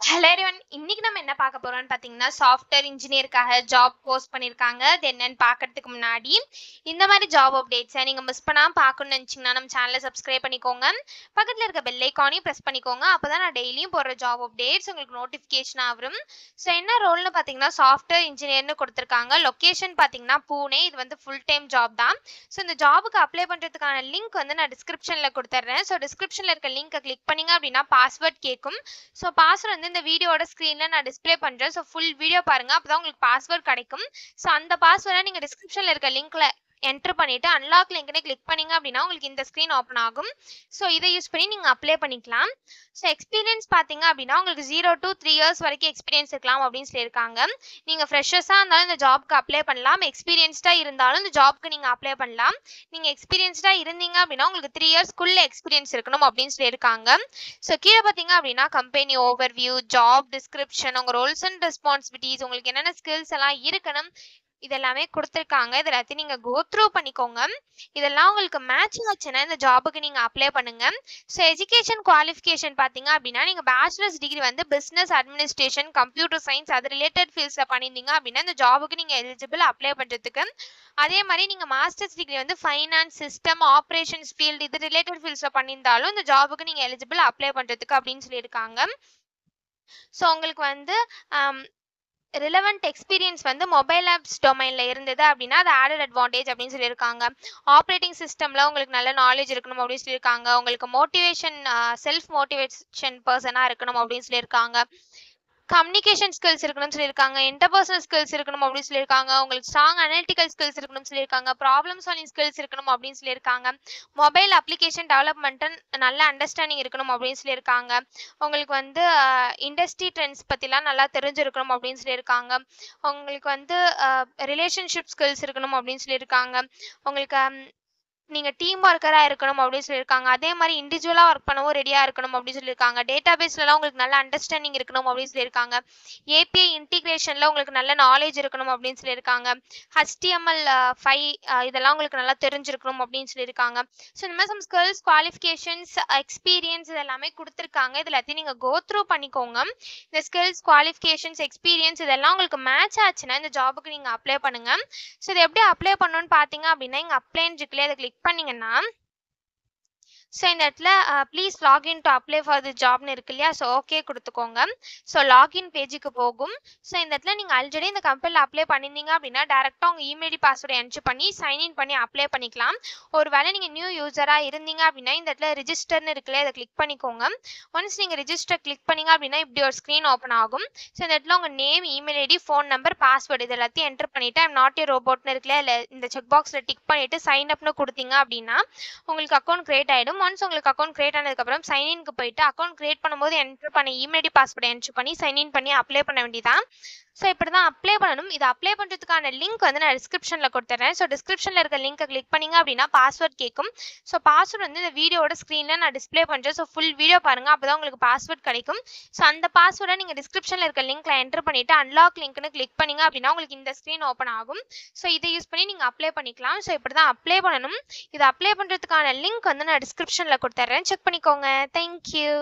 Hello everyone. இன்னைக்கு நம்ம என்ன பார்க்க போறோம்னு பார்த்தீங்கன்னா, சாஃப்ட்வேர் இன்ஜினியருக்காக ஜாப் போஸ்ட் பண்ணியிருக்காங்க. அது என்னன்னு பார்க்கறதுக்கு முன்னாடி, இந்த மாதிரி ஜாப் அப்டேட்ஸை நீங்க மிஸ் பண்ணாம பார்க்கணும்னு நினைச்சீங்கன்னா, நம்ம சேனலை சப்ஸ்கிரைப் பண்ணிக்கோங்க. பக்கத்துல இருக்க பெல் ஐக்கானையும் பிரஸ் பண்ணிக்கோங்க. அப்பதான் நான் டெய்லியும் போடுற ஜாப் அப்டேட்ஸ் உங்களுக்கு நோட்டிஃபிகேஷன் வரும். ஸோ என்ன ரோல்னு பார்த்தீங்கன்னா, சாஃப்ட்வேர் இன்ஜினியர்னு கொடுத்துருக்காங்க. லொகேஷன் பார்த்தீங்கன்னா பூனே. இது வந்து ஃபுல் டைம் ஜாப் தான். ஸோ இந்த ஜாபுக்கு அப்ளை பண்றதுக்கான லிங்க் வந்து நான் டிஸ்கிரிப்ஷன்ல கொடுத்துட்றேன். ஸோ டிஸ்கிரிப்ஷன்ல இருக்க லிங்கை கிளிக் பண்ணீங்க அப்படின்னா பாஸ்வேர்ட் கேட்கும். ஸோ பாஸ்வேர்ட் வந்து இந்த வீடியோட ஸ்க்ரீனில் நான் டிஸ்பிளே பண்ணுறேன். ஸோ ஃபுல் வீடியோ பாருங்கள், அப்போ தான் உங்களுக்கு பாஸ்வேர்ட் கிடைக்கும். ஸோ அந்த பாஸ்வேர்டை நீங்கள் டிஸ்கிரிப்ஷனில் இருக்க லிங்க்ல என்டர் பண்ணிவிட்டு அன்லாக் லிங்க்னே கிளிக் பண்ணிங்க அப்படின்னா உங்களுக்கு இந்த ஸ்க்ரீன் ஓப்பன் ஆகும். ஸோ இதை யூஸ் பண்ணி நீங்கள் அப்ளை பண்ணிக்கலாம். ஸோ எக்ஸ்பீரியன்ஸ் பார்த்தீங்க அப்படின்னா உங்களுக்கு 0 to 3 years வரைக்கும் எக்ஸ்பீரியன்ஸ் இருக்கலாம் அப்படின்னு சொல்லியிருக்காங்க. நீங்கள் ஃப்ரெஷர்ஸாக இருந்தாலும் இந்த ஜாப்க்கு அப்ளை பண்ணலாம். எக்ஸ்பீரியன்ஸ்டாக இருந்தாலும் இந்த ஜாப்க்கு நீங்கள் அப்ளை பண்ணலாம். நீங்கள் எக்ஸ்பீரியன்ஸ்டாக இருந்தீங்க அப்படின்னா உங்களுக்கு 3 yearsக்குள்ள எக்ஸ்பீரியன்ஸ் இருக்கணும் அப்படின்னு சொல்லியிருக்காங்க. ஸோ கீழே பார்த்தீங்க அப்படின்னா கம்பெனி ஓவர்வியூ, ஜாப் டிஸ்கிரிப்ஷன், உங்கள் ரோல்ஸ் அண்ட் ரெஸ்பான்சிபிலிட்டிஸ், உங்களுக்கு என்னென்ன ஸ்கில்ஸ் எல்லாம் இருக்கணும் இதெல்லாமே கொடுத்துருக்காங்க. இது எல்லாத்தையும் நீங்கள் கோ த்ரூ பண்ணிக்கோங்க. இதெல்லாம் உங்களுக்கு மேட்ச் ஆச்சுன்னா இந்த ஜாபுக்கு நீங்கள் அப்ளை பண்ணுங்க. ஸோ எஜுகேஷன் குவாலிஃபிகேஷன் பார்த்தீங்க அப்படின்னா நீங்கள் பேச்சுலர்ஸ் டிகிரி வந்து பிஸ்னஸ் அட்மினிஸ்ட்ரேஷன், கம்ப்யூட்டர் சயின்ஸ் அது ரிலேட்டட் ஃபீல்ட்ஸில் பண்ணியிருந்தீங்க அப்படின்னா இந்த ஜாபுக்கு நீங்கள் எலிஜிபிள் அப்ளை பண்ணுறதுக்கு. அதே மாதிரி நீங்கள் மாஸ்டர்ஸ் டிகிரி வந்து ஃபைனான்ஸ், சிஸ்டம், ஆப்ரேஷன்ஸ் ஃபீல்டு இது ரிலேட்டட் ஃபீல்ட்ஸில் பண்ணியிருந்தாலும் இந்த ஜாபுக்கு நீங்கள் எலிஜிபிள் அப்ளை பண்ணுறதுக்கு அப்படின்னு சொல்லியிருக்காங்க. ஸோ உங்களுக்கு வந்து ரிலவெண்ட் எக்ஸ்பீரியன்ஸ் வந்து மொபைல் ஆப்ஸ் டொமைனில் இருந்தது அப்படின்னா அது ஆடட் அட்வான்டேஜ் அப்படின்னு சொல்லியிருக்காங்க. ஆப்ரேட்டிங் சிஸ்டமில் உங்களுக்கு நல்ல நாலேஜ் இருக்கணும் அப்படின்னு சொல்லியிருக்காங்க. உங்களுக்கு மோட்டிவேஷன், செல்ஃப் மோட்டிவேஷன் பர்சனாக இருக்கணும் அப்படின்னு சொல்லியிருக்காங்க. கம்யூனிகேஷன் ஸ்கில்ஸ் இருக்கணும்னு சொல்லியிருக்காங்க. இன்டர்பர்சனல் ஸ்கில்ஸ் இருக்கணும் அப்படின்னு சொல்லியிருக்காங்க. உங்களுக்கு ஸ்ட்ராங் அனலிட்டிக்கல் ஸ்கில்ஸ் இருக்கணும்னு சொல்லியிருக்காங்க. ப்ராப்ளம் சால்விங் ஸ்கில்ஸ் இருக்கணும் அப்படின்னு சொல்லியிருக்காங்க. மொபைல் அப்ளிகேஷன் டெவலப்மெண்ட்டு நல்ல அண்டர்ஸ்டாண்டிங் இருக்கணும் அப்படின்னு சொல்லியிருக்காங்க. உங்களுக்கு வந்து இண்டஸ்ட்ரி ட்ரெண்ட்ஸ் பற்றிலாம் நல்லா தெரிஞ்சிருக்கணும் அப்படின்னு சொல்லியிருக்காங்க. உங்களுக்கு வந்து ரிலேஷன்ஷிப் ஸ்கில்ஸ் இருக்கணும் அப்படின்னு சொல்லியிருக்காங்க. உங்களுக்கு நீங்கள் டீம் ஒர்க்கராக இருக்கணும் அப்படின்னு சொல்லியிருக்காங்க. அதே மாதிரி இண்டிவிஜுவலாக ஒர்க் பண்ணவும் ரெடியாக இருக்கணும் அப்படின்னு சொல்லியிருக்காங்க. டேட்டா பேஸ்லலாம் உங்களுக்கு நல்ல அண்டர்ஸ்டாண்டிங் இருக்கணும் அப்படின்னு சொல்லியிருக்காங்க. ஏபிஐ இன்டிகிரேஷனில் உங்களுக்கு நல்ல நாலேஜ் இருக்கணும் அப்படின்னு சொல்லியிருக்காங்க. HTML5 இதெல்லாம் உங்களுக்கு நல்லா தெரிஞ்சிருக்கணும் அப்படின்னு சொல்லியிருக்காங்க. ஸோ இந்த மாதிரி சம் ஸ்கில்ஸ், குவாலிஃபிகேஷன்ஸ், எக்ஸ்பீரியன்ஸ் இதெல்லாமே கொடுத்துருக்காங்க. இது எல்லாத்தையும் நீங்கள் கோ த்ரூ பண்ணிக்கோங்க. இந்த ஸ்கில்ஸ், குவாலிஃபிகேஷன்ஸ், எக்ஸ்பீரியன்ஸ் இதெல்லாம் உங்களுக்கு மேட்ச் ஆச்சுன்னா இந்த ஜாபுக்கு நீங்கள் அப்ளை பண்ணுங்கள். ஸோ இது எப்படி அப்ளை பண்ணணும்னு பார்த்தீங்க அப்படின்னா இங்கே அப்ளைன்னு இருக்குல்லையே அதை கிளிக் பண்ணீங்கன்னா ஸோ இந்த இடத்துல please login to apply for the ஜாப்னு இருக்கு இல்லையா, ஸோ ஓகே கொடுத்துக்கோங்க. ஸோ லாகின் பேஜுக்கு போகும். ஸோ இந்த இடத்துல நீங்கள் ஆல்ரெடி இந்த கம்பெனியில் அப்ளை பண்ணியிருந்தீங்க அப்படின்னா டேரெக்டாக உங்கள் இமெயில் பாஸ்வேர்டை என்ட்ரு பண்ணி சைன்இன் பண்ணி அப்ளை பண்ணிக்கலாம். ஒரு வேளை நீங்கள் நியூ யூஸராக இருந்தீங்க அப்படின்னா இந்த இடத்துல ரிஜிஸ்டர்னு இருக்குல்ல அதை கிளிக் பண்ணிக்கோங்க. ஒன்ஸ் நீங்கள் ரிஜிஸ்டர் கிளிக் பண்ணிங்க அப்படின்னா இப்படி ஒரு ஸ்க்ரீன் ஓப்பன் ஆகும். ஸோ இந்த இடத்துல உங்கள் name, email ID, phone number, password இது எல்லாத்தையும் என்ட்ரு பண்ணிவிட்டு ஐம் நாட் ஏ ரோபோட்னு இருக்குல்ல இல்லை இந்த செக் பாக்ஸில் டிக் பண்ணிவிட்டு சைன் அப்னு கொடுத்தீங்க அப்படின்னா உங்களுக்கு அக்கௌண்ட் கிரியேட் ஆகிடும். ஒன்ஸ் உங்களுக்கு அக்கௌண்ட் கிரியேட் ஆனதுக்கப்புறம் சைன்இன்க்கு போயிட்டு அக்கௌண்ட் கிரியேட் பண்ணும்போது என்டர் பண்ணி இமெயில் பாஸ்வேர்டை என்ட்ரு பண்ணி சைன்இன் பண்ணி அப்ளை பண்ண வேண்டியதான். ஸோ இப்படி தான் அப்ளை பண்ணணும். இது அப்ளை பண்ணுறதுக்கான லிங்க் வந்து நான் டிஸ்கிரிப்ஷனில் கொடுத்துட்றேன். ஸோ டிஸ்கிரிப்ஷனில் இருக்க லிங்கை கிளிக் பண்ணிங்க அப்படின்னா பாஸ்வேர்ட் கேட்கும். ஸோ பாஸ்வேர்டு வந்து இந்த வீடியோட ஸ்க்ரீனில் நான் டிஸ்பிளே பண்ணுறேன். ஸோ ஃபுல் வீடியோ பாருங்கள், அப்போ தான் உங்களுக்கு பாஸ்வேர்ட் கிடைக்கும். ஸோ அந்த பாஸ்வேர்டை நீங்கள் டிஸ்கிரிப்ஷனில் இருக்க லிங்க்கில் என்டர் பண்ணிவிட்டு அன்லாக் லிங்க்னு கிளிக் பண்ணிங்க அப்படின்னா உங்களுக்கு இந்த ஸ்க்ரீன் ஓப்பன் ஆகும். ஸோ இதை யூஸ் பண்ணி நீங்கள் அப்ளை பண்ணிக்கலாம். ஸோ இப்படி தான் அப்ளை பண்ணணும். இது அப்ளை பண்ணுறதுக்கான லிங்க் வந்து நான் டிஸ்கிரிப்ஷனில் கொடுத்துட்றேன். செக் பண்ணிக்கோங்க. தேங்க்யூ.